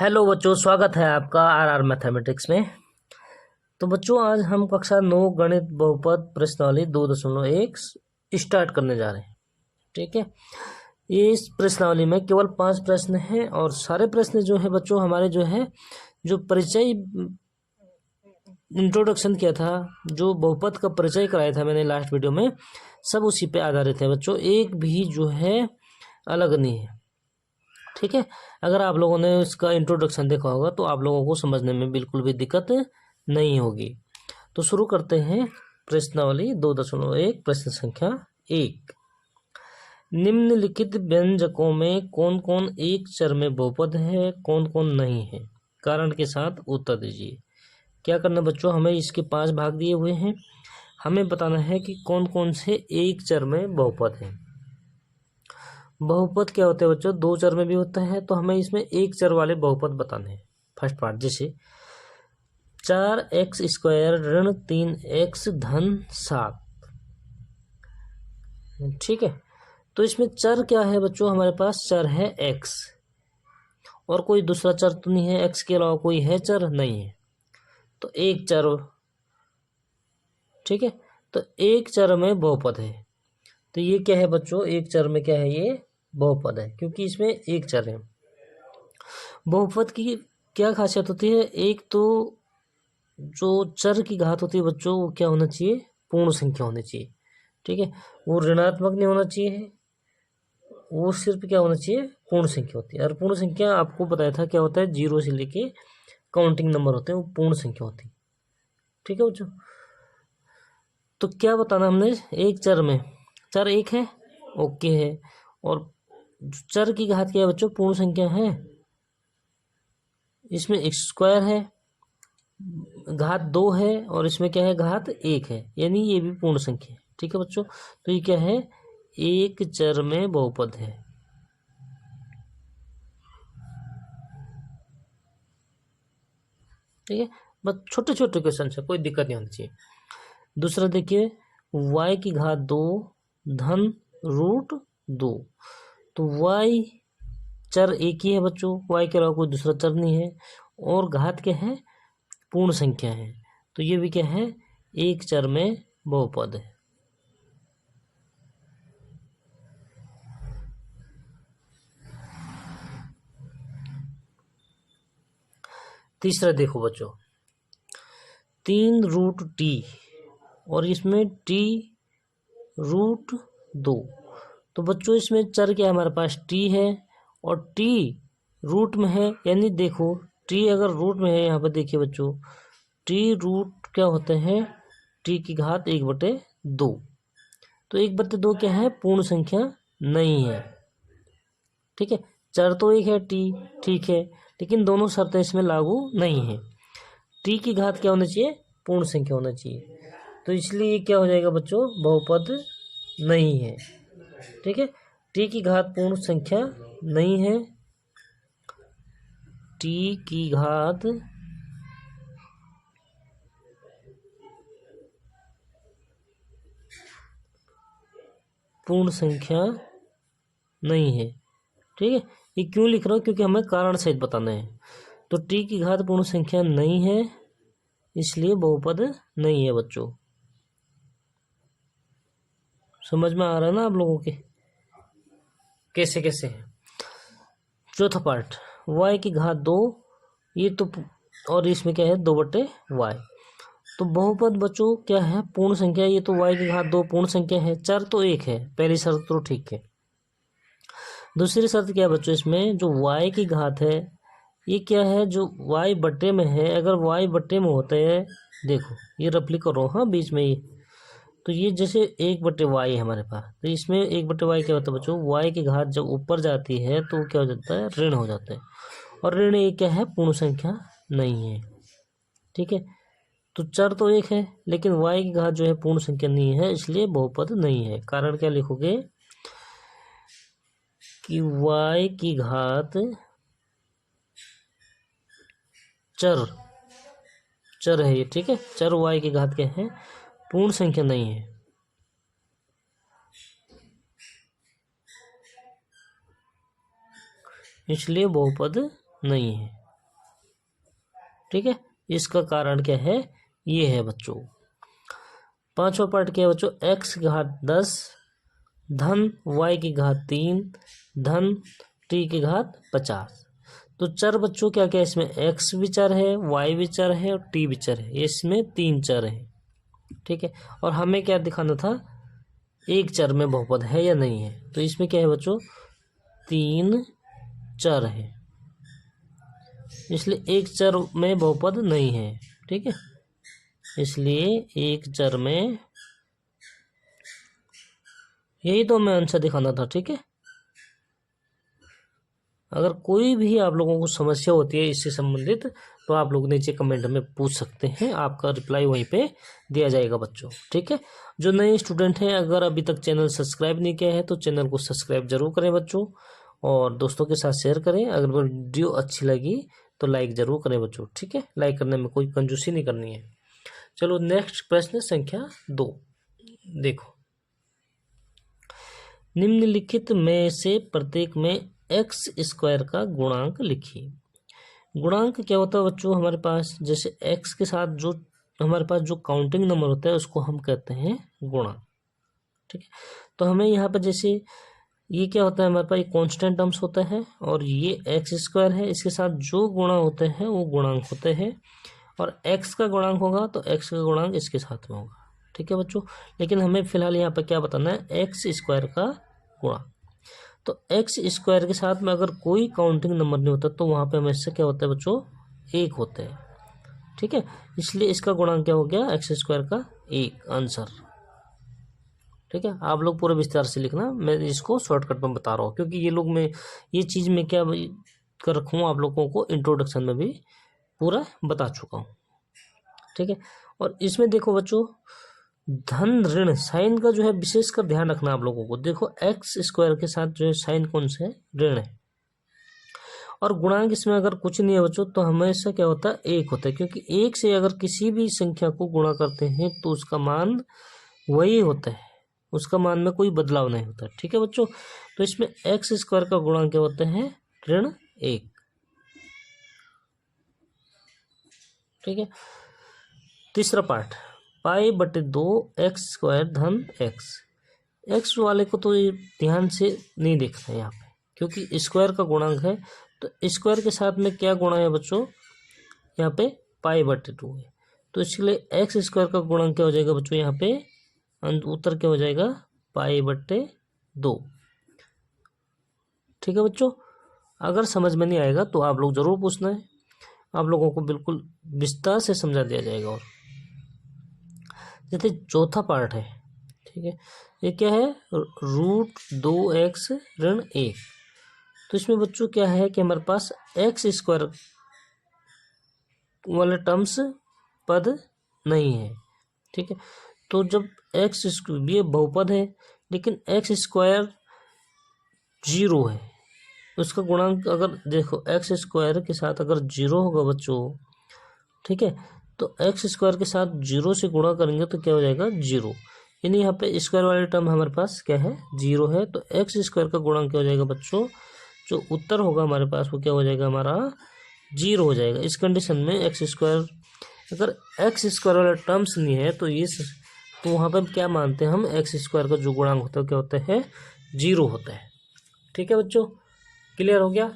Hello बच्चों, स्वागत है आपका आर मैथमेटिक्स में। तो बच्चों, आज हम कक्षा 9 गणित बहुपद प्रश्नावली 2.1 स्टार्ट करने जा रहे हैं। ठीक है, इस प्रश्नावली में केवल 5 प्रश्न हैं और सारे प्रश्न जो है बच्चों हमारे जो परिचय इंट्रोडक्शन किया था, जो बहुपद का परिचय कराया था मैंने लास्ट वीडियो में, सब उसी पे आधारित है बच्चों। एक भी जो है अलग नहीं है। ठीक है, अगर आप लोगों ने इसका इंट्रोडक्शन देखा होगा तो आप लोगों को समझने में बिल्कुल भी दिक्कत नहीं होगी। तो शुरू करते हैं प्रश्नावली 2.1 प्रश्न संख्या 1। निम्नलिखित व्यंजकों में कौन कौन एक चर में बहुपद है, कौन कौन नहीं है? कारण के साथ उत्तर दीजिए। क्या करना बच्चों, हमें इसके 5 भाग दिए हुए हैं। हमें बताना है कि कौन कौन से एक चर में बहुपद है। बहुपद क्या होते हैं बच्चों? 2 चर में भी होता है, तो हमें इसमें एक चर वाले बहुपद बताने हैं। फर्स्ट पार्ट, जैसे 4x² ऋण 3x धन 7। ठीक है, तो इसमें चर क्या है बच्चों? हमारे पास चर है x, और कोई दूसरा चर तो नहीं है। x के अलावा कोई है चर? नहीं है, तो एक चर। ठीक है, तो एक चर में बहुपद है। तो ये क्या है बच्चों? एक चर में क्या है? ये बहुपद है, क्योंकि इसमें एक चर है। बहुपद की क्या खासियत होती है? एक तो जो चर की घात होती है बच्चों, वो क्या होना चाहिए? पूर्ण संख्या होनी चाहिए। ठीक है, वो ऋणात्मक नहीं होना चाहिए, वो सिर्फ क्या होना चाहिए? पूर्ण संख्या होती है। और पूर्ण संख्या आपको बताया था क्या होता है, 0 से लेके काउंटिंग नंबर होते हैं, वो पूर्ण संख्या होती है। ठीक है बच्चों, तो क्या बताना हमने? एक चर में चर एक है, ओके है, और चर की घात क्या है बच्चों? पूर्ण संख्या है। इसमें x² है, घात 2 है, और इसमें क्या है? घात 1 है, यानी ये भी पूर्ण संख्या है। ठीक है बच्चों, तो ये क्या है? एक चर में बहुपद है। ठीक है, बस छोटे छोटे क्वेश्चन है, कोई दिक्कत नहीं होनी चाहिए। दूसरा देखिए, y की घात 2 धन √2। तो y चर एक ही है बच्चों, y के अलावा कोई दूसरा चर नहीं है, और घात क्या है? पूर्ण संख्या है। तो ये भी क्या है? एक चर में बहुपद है। तीसरा देखो बच्चों, 3√t, और इसमें t√2। तो बच्चों इसमें चर क्या है? हमारे पास t है, और t रूट में है, यानी देखो t अगर रूट में है, यहाँ पर देखिए बच्चों, t रूट क्या होते हैं? t की घात 1/2। तो 1/2 क्या है? पूर्ण संख्या नहीं है। ठीक है, चर तो एक है t, ठीक है, लेकिन दोनों शर्तें इसमें लागू नहीं है। टी की घात क्या होना चाहिए? पूर्ण संख्या होना चाहिए। तो इसलिए क्या हो जाएगा बच्चों? बहुपद नहीं है। ठीक है, टी की घात पूर्ण संख्या नहीं है। टी की घात पूर्ण संख्या नहीं है। ठीक है, ये क्यों लिख रहा हूँ? क्योंकि हमें कारण सहित बताना है। तो टी की घात पूर्ण संख्या नहीं है, इसलिए बहुपद नहीं है बच्चों। समझ में आ रहा है ना आप लोगों के कैसे कैसे है? चौथा पार्ट, y की घात 2, ये तो, और इसमें क्या है? 2/y। तो बहुपद बच्चों क्या है? पूर्ण संख्या। ये तो y की घात 2 पूर्ण संख्या है, चर तो एक है, पहली शर्त तो ठीक है। दूसरी शर्त क्या है बच्चों? इसमें जो y की घात है, ये क्या है? जो y बट्टे में है, अगर y बट्टे में होते हैं, देखो ये रफली करो, हाँ, बीच में ये, तो ये जैसे 1/y है हमारे पास, तो इसमें 1/y क्या होता है बच्चों? y की घात जब ऊपर जाती है तो क्या हो जाता है? ऋण हो जाता है, और ऋण एक क्या है? पूर्ण संख्या नहीं है। ठीक है, तो चर तो एक है, लेकिन y की घात जो है पूर्ण संख्या नहीं है, इसलिए बहुपद नहीं है। कारण क्या लिखोगे? कि y की घात चर चर है ये। ठीक है, चर y की घात क्या है? पूर्ण संख्या नहीं है। इसलिए बहुपद नहीं है। ठीक है, इसका कारण क्या है, ये है बच्चों। पांचवा पार्ट क्या है बच्चों, x की घात 10 धन y की घात 3 धन t की घात 50। तो चर बच्चों क्या क्या इसमें, x भी चर है, y भी चर है और t भी चर है, इसमें 3 चर है। ठीक है, और हमें क्या दिखाना था, एक चर में बहुपद है या नहीं है। तो इसमें क्या है बच्चों, 3 चर है, इसलिए एक चर में बहुपद नहीं है। ठीक है, इसलिए एक चर में, यही तो हमें आंसर दिखाना था। ठीक है, अगर कोई भी आप लोगों को समस्या होती है इससे संबंधित तो आप लोग नीचे कमेंट में पूछ सकते हैं, आपका रिप्लाई वहीं पे दिया जाएगा बच्चों। ठीक है, जो नए स्टूडेंट हैं अगर अभी तक चैनल सब्सक्राइब नहीं किया है तो चैनल को सब्सक्राइब जरूर करें बच्चों, और दोस्तों के साथ शेयर करें। अगर वीडियो अच्छी लगी तो लाइक जरूर करें बच्चों। ठीक है, लाइक करने में कोई कंजूसी नहीं करनी है। चलो नेक्स्ट प्रश्न संख्या 2 देखो, निम्नलिखित में से प्रत्येक में एक्स स्क्वायर का गुणांक लिखिए। गुणांक क्या होता है बच्चों, हमारे पास जैसे x के साथ जो हमारे पास जो काउंटिंग नंबर होता है उसको हम कहते हैं गुणांक। ठीक है, तो हमें यहाँ पर जैसे ये क्या होता है, हमारे पास एक कांस्टेंट टर्म्स होता है और ये एक्स स्क्वायर है, इसके साथ जो गुणा होते हैं वो गुणांक होते हैं, और x का गुणांक होगा तो x का गुणांक इसके साथ में होगा। ठीक है बच्चों, लेकिन हमें फिलहाल यहाँ पर क्या बताना है, एक्स स्क्वायर का गुणांक। तो एक्स स्क्वायर के साथ में अगर कोई काउंटिंग नंबर नहीं होता तो वहाँ पे हमेशा क्या होता है बच्चों, 1 होता है। ठीक है, इसलिए इसका गुणांक क्या हो गया, एक्स स्क्वायर का 1 आंसर। ठीक है, आप लोग पूरा विस्तार से लिखना, मैं इसको शॉर्टकट में बता रहा हूँ क्योंकि ये लोग मैं ये चीज़ में क्या कर रखूँ, आप लोगों को इंट्रोडक्शन में भी पूरा बता चुका हूँ। ठीक है, और इसमें देखो बच्चों, धन ऋण साइन का जो है विशेषकर ध्यान रखना आप लोगों को। देखो एक्स स्क्वायर के साथ जो है साइन कौन सा है, ऋण है, और गुणांक इसमें अगर कुछ नहीं है बच्चों तो हमेशा क्या होता है, 1 होता है, क्योंकि 1 से अगर किसी भी संख्या को गुणा करते हैं तो उसका मान वही होता है, उसका मान में कोई बदलाव नहीं होता। ठीक है बच्चों, तो इसमें एक्स स्क्वायर का गुणांक क्या होता है, ऋण 1। ठीक है, तीसरा पार्ट, पाई बटे 2 एक्स स्क्वायर धन एक्स। एक्स वाले को तो ये ध्यान से नहीं देखना है यहाँ पे, क्योंकि स्क्वायर का गुणांक है, तो स्क्वायर के साथ में क्या गुणा है बच्चों, यहाँ पे पाई बटे 2 है, तो इसलिए एक्स स्क्वायर का गुणांक क्या हो जाएगा बच्चों, यहाँ पे उत्तर क्या हो जाएगा, पाई बटे 2। ठीक है बच्चों, अगर समझ में नहीं आएगा तो आप लोग जरूर पूछना है, आप लोगों को बिल्कुल विस्तार से समझा दिया जाएगा। और जैसे चौथा पार्ट है, ठीक है, ये क्या है, √2x ऋण 1। तो इसमें बच्चों क्या है कि हमारे पास एक्स स्क्वायर वाले टर्म्स पद नहीं है। ठीक है, तो जब एक्स ये बहुपद है लेकिन एक्स स्क्वायर 0 है, उसका गुणांक अगर देखो एक्स स्क्वायर के साथ अगर 0 होगा बच्चों, ठीक है, तो एक्स स्क्वायर के साथ 0 से गुणा करेंगे तो क्या हो जाएगा, 0, यानी यहाँ पे स्क्वायर वाले टर्म हमारे पास क्या है, 0 है, तो एक्स स्क्वायर का गुणांक क्या हो जाएगा बच्चों, जो उत्तर होगा हमारे पास वो क्या हो जाएगा, हमारा 0 हो जाएगा। इस कंडीशन में एक्स स्क्वायर, अगर एक्स स्क्वायर वाला टर्म्स नहीं है तो ये तो वहाँ पर क्या मानते हैं हम, एक्स स्क्वायर का जो गुणांक होता है क्या होता है, 0 होता है। ठीक है बच्चों, क्लियर हो गया।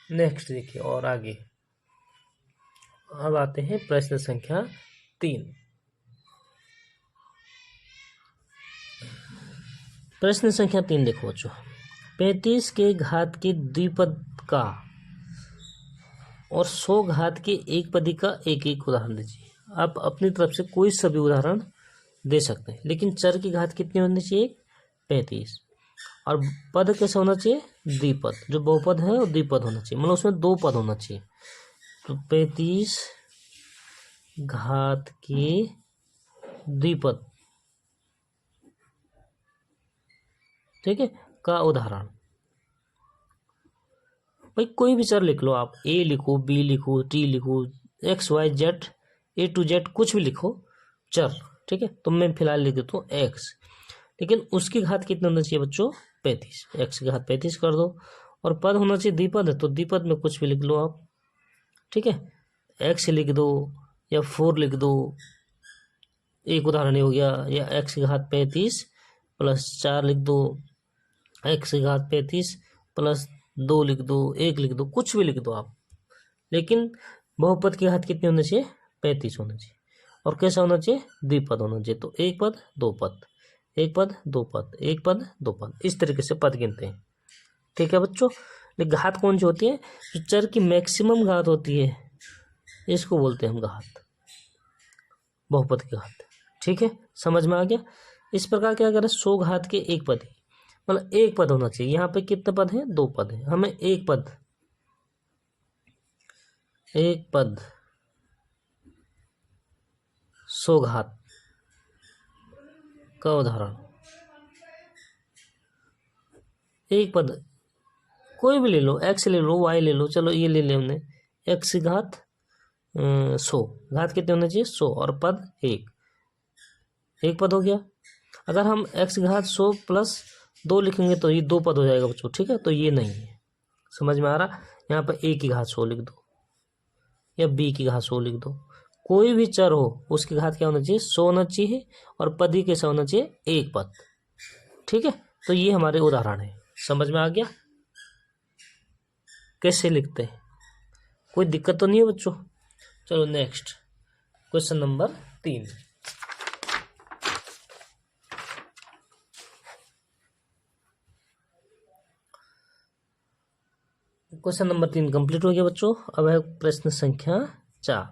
नेक्स्ट देखिए और आगे अब आते हैं प्रश्न संख्या 3। प्रश्न संख्या 3 देखो बच्चों, 35 के घात के द्विपद का और 100 घात के एक पदी का एक एक उदाहरण दीजिए। आप अपनी तरफ से कोई सभी उदाहरण दे सकते हैं, लेकिन चर की घात कितनी होनी चाहिए, 35, और पद कैसा होना चाहिए, द्विपद, जो बहुपद है वो द्विपद होना चाहिए, मतलब उसमें 2 पद होना चाहिए। तो 35 घात के द्विपद, ठीक है, का उदाहरण। भाई कोई भी चर लिख लो आप, ए लिखो, बी लिखो, टी लिखो, X Y Z, A to Z, कुछ भी लिखो चर। ठीक है, तो मैं फिलहाल लिख देता हूँ एक्स, लेकिन उसकी घात कितना होना चाहिए बच्चों, 35, एक्स की घात 35 कर दो, और पद होना चाहिए द्विपद है तो द्विपद में कुछ भी लिख लो आप। ठीक है, x लिख दो या 4 लिख दो, एक उदाहरण हो गया, या x की घात 35 प्लस 4 लिख दो, x की घात 35 प्लस 2 लिख दो, 1 लिख दो, कुछ भी लिख दो आप, लेकिन बहुपद की घात कितनी होनी चाहिए? 35 होनी चाहिए। और कैसा होना चाहिए? द्विपद होना चाहिए। तो एक पद दो पद, एक पद दो पद, एक पद दो पद, इस तरीके से पद गिनते हैं। ठीक है बच्चों। लेकिन घात कौन सी होती है? जो चर की मैक्सिमम घात होती है, इसको बोलते हैं हम घात, बहुपद की घात। ठीक है, समझ में आ गया। इस प्रकार क्या करें, 100 घात के एक पद, मतलब एक पद होना चाहिए। यहाँ पे कितने पद हैं? 2 पद हैं, हमें एक पद 100 घात का उदाहरण, एक पद कोई भी ले लो, x ले लो, y ले लो, चलो ये ले ले हमने, x की घात 100, घात कितने होने चाहिए? 100, और पद एक पद हो गया। अगर हम x की घात 100 प्लस 2 लिखेंगे तो ये 2 पद हो जाएगा बच्चों। ठीक है, तो ये नहीं है, समझ में आ रहा? यहाँ पर a की घात 100 लिख दो या b की घात 100 लिख दो, कोई भी चर हो उसकी घात क्या होना चाहिए? 100 होना चाहिए, और पद ही कैसा होना चाहिए? एक पद। ठीक है, तो ये हमारे उदाहरण है। समझ में आ गया कैसे लिखते हैं? कोई दिक्कत तो नहीं है बच्चों? चलो next question number 3। Question number 3 complete हो गया बच्चों। अब है प्रश्न संख्या 4।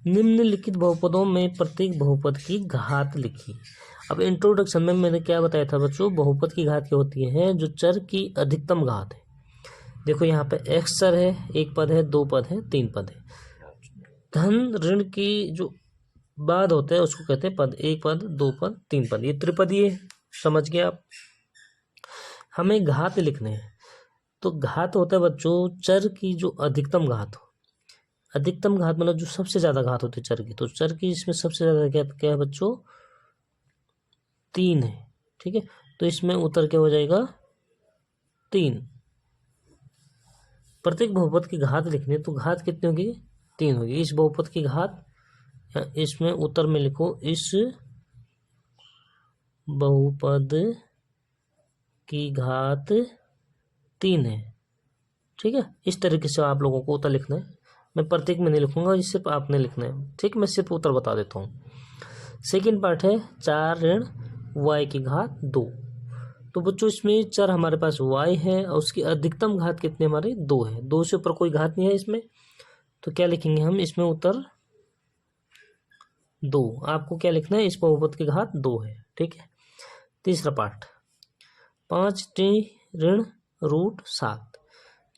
निम्नलिखित बहुपदों में प्रत्येक बहुपद की घात लिखी। अब इंट्रोडक्शन में मैंने क्या बताया था बच्चों? बहुपद की घात क्या होती है? जो चर की अधिकतम घात है। देखो यहाँ पे x चर है, एक पद है, दो पद है, तीन पद है। धन ऋण की जो बाद होता है उसको कहते हैं पद, एक पद, दो पद, तीन पद, ये त्रिपदीय है। समझ गए आप? हमें घात लिखने हैं, तो घात होता है बच्चों चर की जो अधिकतम घात हो। अधिकतम घात मतलब जो सबसे ज्यादा घात होती है चर की। तो चर की इसमें सबसे ज्यादा क्या है बच्चों? 3 है। ठीक है, तो इसमें उत्तर क्या हो जाएगा? 3। प्रत्येक बहुपद की घात लिखनी है, तो घात कितनी होगी? 3 होगी। इस बहुपद की घात, इसमें उत्तर में लिखो इस बहुपद की घात 3 है। ठीक है, इस तरीके से आप लोगों को उत्तर लिखना है। मैं प्रत्येक में नहीं लिखूंगा, ये सिर्फ आपने लिखना है। ठीक, मैं सिर्फ उत्तर बता देता हूँ। सेकंड पार्ट है 4 ऋण y की घात 2। तो बच्चों इसमें चर हमारे पास y है और उसकी अधिकतम घात कितनी हमारी? 2 है। 2 से ऊपर कोई घात नहीं है इसमें, तो क्या लिखेंगे हम इसमें? उत्तर 2। आपको क्या लिखना है? इस बहुपद की घात 2 है। ठीक है। तीसरा पार्ट 5t ऋण √7।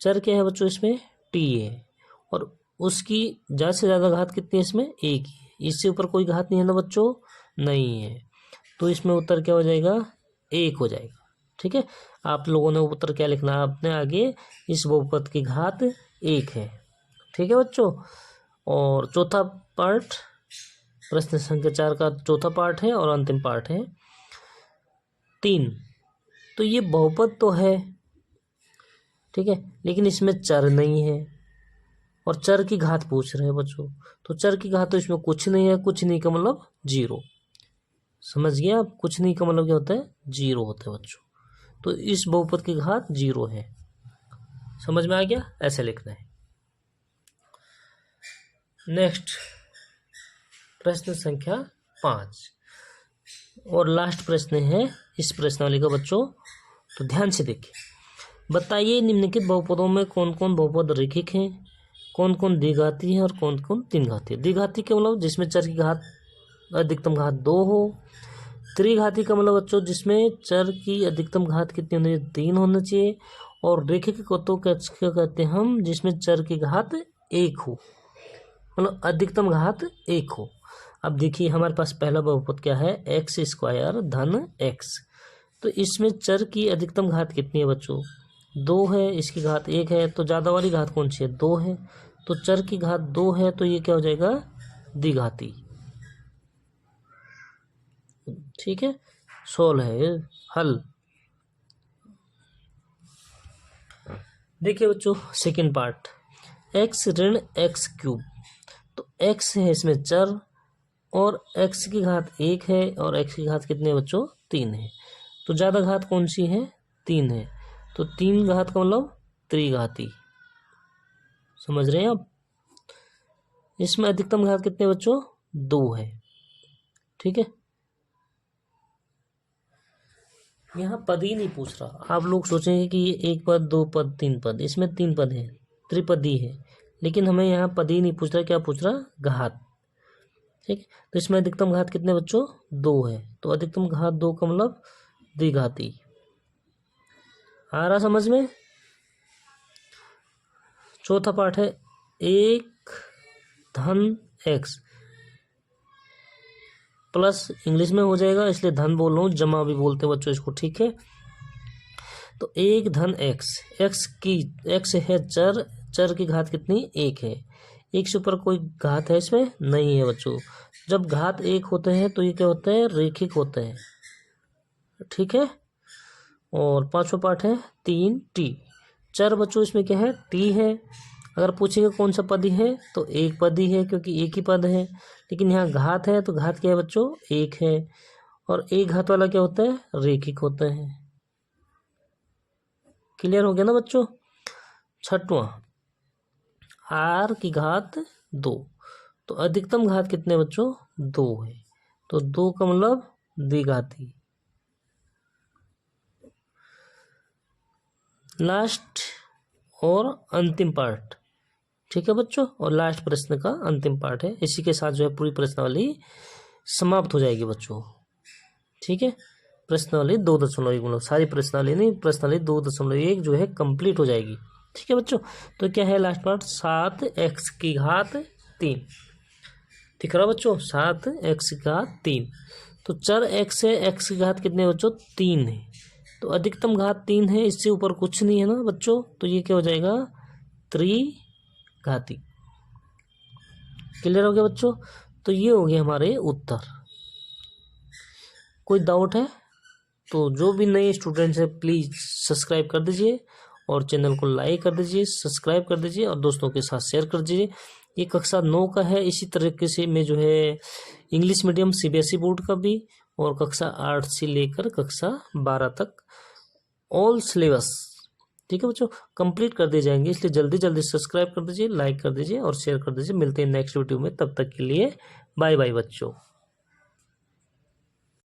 चर क्या है बच्चों? इसमें t है, और उसकी ज्यादा से ज्यादा घात कितनी है इसमें? 1 ही है। इससे ऊपर कोई घात नहीं है ना बच्चों? नहीं है। तो इसमें उत्तर क्या हो जाएगा? 1 हो जाएगा। ठीक है, आप लोगों ने उत्तर क्या लिखना है अपने आगे? इस बहुपद की घात 1 है। ठीक है बच्चों। और चौथा पार्ट, प्रश्न संख्या 4 का चौथा पार्ट है और अंतिम पार्ट है 3। तो ये बहुपद तो है, ठीक है, लेकिन इसमें चर नहीं है, और चर की घात पूछ रहे हैं बच्चों। तो चर की घात तो इसमें कुछ नहीं है। कुछ नहीं का मतलब 0। समझ गए आप? कुछ नहीं का मतलब क्या होता है? 0 होता है बच्चों। तो इस बहुपद की घात 0 है। समझ में आ गया? ऐसे लिखना है। नेक्स्ट प्रश्न संख्या 5 और लास्ट प्रश्न है इस प्रश्नावली का बच्चों, तो ध्यान से देखिए। बताइए निम्नलिखित बहुपदों में कौन कौन बहुपद रैखिक हैं, कौन कौन द्विघाती है और कौन कौन तीन घाती है। द्विघाती का मतलब जिसमें चर की घात अधिकतम घात 2 हो। त्रिघाती का मतलब बच्चों जिसमें चर की अधिकतम घात कितनी होनी चाहिए? 3 होना चाहिए। और रैखिक को तो क्या कहते हैं हम? जिसमें चर की घात 1 हो, मतलब अधिकतम घात 1 हो। अब देखिए हमारे पास पहला बहुपद क्या है? x² धन x। तो इसमें चर की अधिकतम घात कितनी है बच्चों? 2 है। इसकी घात 1 है, तो ज़्यादा वाली घात कौन सी है? 2 है। तो चर की घात 2 है, तो ये क्या हो जाएगा? द्विघाती। ठीक है, सोल्व है, हल। देखिए बच्चों सेकंड पार्ट, x ऋण x क्यूब। तो x है इसमें चर, और x की घात 1 है और x की घात कितने बच्चों 3 है। तो ज़्यादा घात कौन सी है 3 है, तो 3 घात का मतलब त्रिघाती। समझ रहे हैं आप। इसमें अधिकतम घात कितने बच्चों 2 है। ठीक है, यहाँ पद ही नहीं पूछ रहा। आप लोग सोचेंगे कि ये 1 पद 2 पद 3 पद, इसमें 3 पद है, त्रिपदी है, लेकिन हमें यहाँ पद ही नहीं पूछ रहा। क्या पूछ रहा घात। ठीक, तो इसमें अधिकतम घात कितने बच्चों 2 है, तो अधिकतम घात 2 का मतलब द्विघाती। आ रहा समझ में। चौथा पाठ है 1 धन x प्लस, इंग्लिश में हो जाएगा इसलिए धन बोल रहा हूँ, जमा भी बोलते हैं बच्चों इसको। ठीक है, तो 1 धन x है चर, चर की घात कितनी 1 है। 1 से ऊपर कोई घात है इसमें नहीं है बच्चों। जब घात 1 होते हैं तो ये क्या होते हैं रेखिक होते हैं। ठीक है, और पांचवा पाठ है 3t, चर बच्चों इसमें क्या है t है। अगर पूछेंगे कौन सा पद है तो एक पद ही है, क्योंकि एक ही पद है, लेकिन यहाँ घात है तो घात क्या है बच्चों 1 है, और एक घात वाला क्या होता है रेखिक होता है। क्लियर हो गया ना बच्चों। छठवां r की घात 2, तो अधिकतम घात कितने बच्चों 2 है, तो 2 का मतलब द्विघाती। लास्ट और अंतिम पार्ट। ठीक है बच्चों, और लास्ट प्रश्न का अंतिम पार्ट है। इसी के साथ जो है पूरी प्रश्नावली समाप्त हो जाएगी बच्चों। ठीक है, प्रश्नावली 2.1 मतलब सारी प्रश्नावली नहीं, प्रश्नावली 2.1 जो है कंप्लीट हो जाएगी। ठीक है बच्चों, तो क्या है लास्ट पार्ट 7x की घात 3। दिख रहा बच्चों 7x की घात 3, तो चर x है, x की घात कितने बच्चों 3 है, तो अधिकतम घात 3 है, इससे ऊपर कुछ नहीं है ना बच्चों, तो ये क्या हो जाएगा त्रिघाती। क्लियर हो गया बच्चों। तो ये हो गए हमारे उत्तर। कोई डाउट है तो जो भी नए स्टूडेंट्स है प्लीज़ सब्सक्राइब कर दीजिए, और चैनल को लाइक कर दीजिए, सब्सक्राइब कर दीजिए, और दोस्तों के साथ शेयर कर दीजिए। ये कक्षा 9 का है। इसी तरीके से मैं जो है इंग्लिश मीडियम CBSE बोर्ड का भी, और कक्षा 8 से लेकर कक्षा 12 तक ऑल सिलेबस, ठीक है बच्चों, कंप्लीट कर दिए जाएंगे। इसलिए जल्दी जल्दी सब्सक्राइब कर दीजिए, लाइक कर दीजिए और शेयर कर दीजिए। मिलते हैं नेक्स्ट वीडियो में, तब तक के लिए बाय बाय बच्चों।